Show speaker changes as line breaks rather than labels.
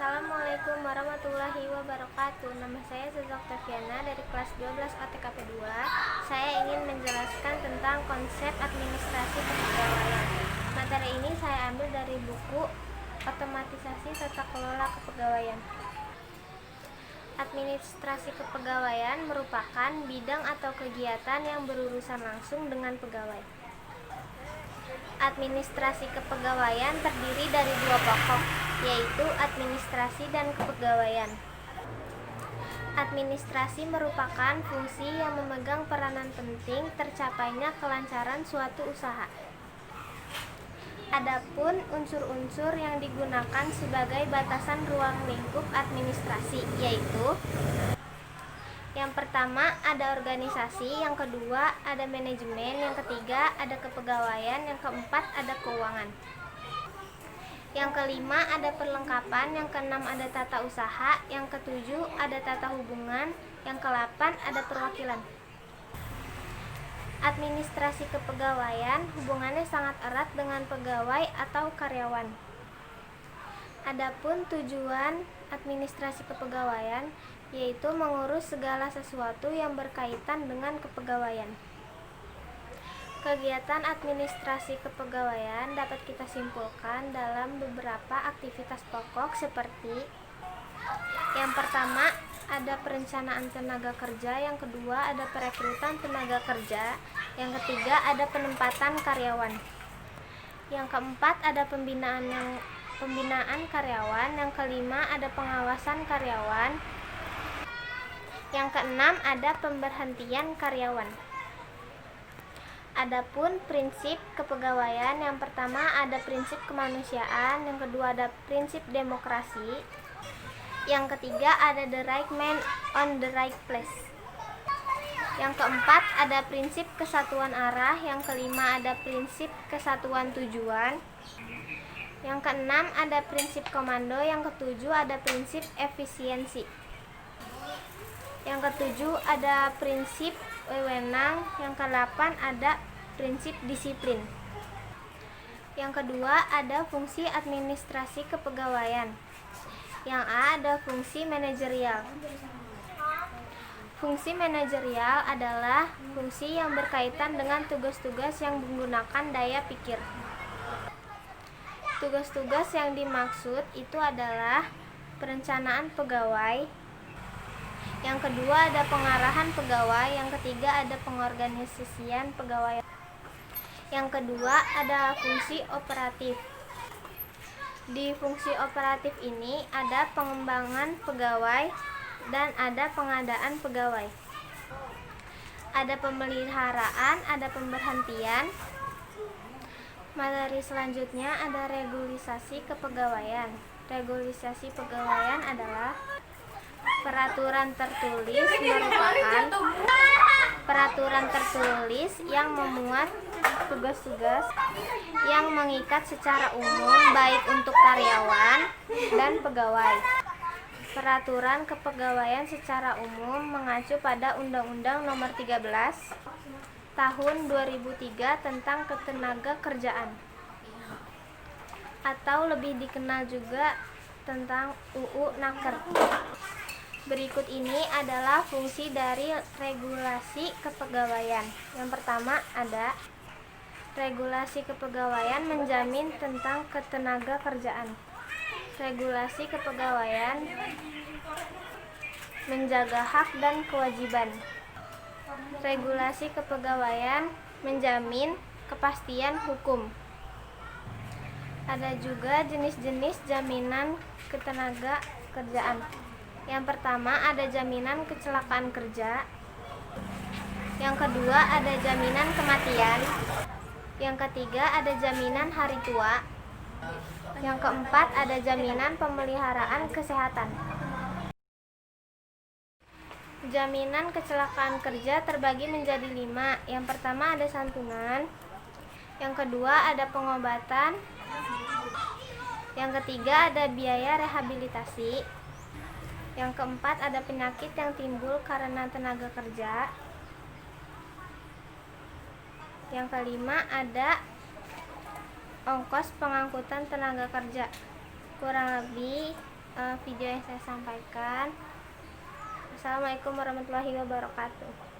Assalamualaikum warahmatullahi wabarakatuh. Nama saya Zazak Tafiana dari kelas 12 OTKP 2. Saya ingin menjelaskan tentang konsep administrasi kepegawaian. Materi ini saya ambil dari buku Otomatisasi Tata Kelola Kepegawaian. Administrasi kepegawaian merupakan bidang atau kegiatan yang berurusan langsung dengan pegawai. Administrasi kepegawaian terdiri dari dua pokok, yaitu administrasi dan kepegawaian. Administrasi merupakan fungsi yang memegang peranan penting tercapainya kelancaran suatu usaha. Adapun unsur-unsur yang digunakan sebagai batasan ruang lingkup administrasi, yaitu yang pertama ada organisasi, yang kedua ada manajemen, yang ketiga ada kepegawaian, yang keempat ada keuangan. Yang kelima ada perlengkapan, yang keenam ada tata usaha, yang ketujuh ada tata hubungan, yang kedelapan ada perwakilan. Administrasi kepegawaian hubungannya sangat erat dengan pegawai atau karyawan. Adapun tujuan administrasi kepegawaian yaitu mengurus segala sesuatu yang berkaitan dengan kepegawaian. Kegiatan administrasi kepegawaian dapat kita simpulkan dalam beberapa aktivitas pokok seperti yang pertama ada perencanaan tenaga kerja, yang kedua ada perekrutan tenaga kerja, yang ketiga ada penempatan karyawan, yang keempat ada pembinaan karyawan, yang kelima ada pengawasan karyawan, yang keenam ada pemberhentian karyawan. Adapun prinsip kepegawaian, yang pertama ada prinsip kemanusiaan, yang kedua ada prinsip demokrasi, yang ketiga ada the right man on the right place, yang keempat ada prinsip kesatuan arah, yang kelima ada prinsip kesatuan tujuan, yang keenam ada prinsip komando, yang ketujuh ada prinsip efisiensi, yang ketujuh ada prinsip wewenang, yang kedelapan ada prinsip disiplin. Yang kedua ada fungsi administrasi kepegawaian. Yang A ada fungsi manajerial. Fungsi manajerial adalah fungsi yang berkaitan dengan tugas-tugas yang menggunakan daya pikir. Tugas-tugas yang dimaksud itu adalah perencanaan pegawai, yang kedua ada pengarahan pegawai, yang ketiga ada pengorganisasian pegawai, yang kedua ada fungsi operatif. Di fungsi operatif ini ada pengembangan pegawai dan ada pengadaan pegawai. Ada pemeliharaan, ada pemberhentian. Materi selanjutnya ada regulasi kepegawaian. Regulasi pegawaian adalah peraturan tertulis merupakan peraturan tertulis yang memuat tugas-tugas yang mengikat secara umum baik untuk karyawan dan pegawai. Peraturan kepegawaian secara umum mengacu pada Undang-Undang Nomor 13 Tahun 2003 tentang Ketenaga Kerjaan, atau lebih dikenal juga tentang UU Naker. Berikut ini adalah fungsi dari regulasi kepegawaian. Yang pertama ada regulasi kepegawaian menjamin tentang ketenaga kerjaan. Regulasi kepegawaian menjaga hak dan kewajiban. Regulasi kepegawaian menjamin kepastian hukum. Ada juga jenis-jenis jaminan ketenaga kerjaan. Yang pertama ada jaminan kecelakaan kerja, yang kedua ada jaminan kematian, yang ketiga ada jaminan hari tua, yang keempat ada jaminan pemeliharaan kesehatan. Jaminan kecelakaan kerja terbagi menjadi 5. Yang pertama ada santunan, yang kedua ada pengobatan, yang ketiga ada biaya rehabilitasi, yang keempat ada penyakit yang timbul karena tenaga kerja, yang kelima ada ongkos pengangkutan tenaga kerja. Kurang lebih video yang saya sampaikan. Assalamualaikum warahmatullahi wabarakatuh.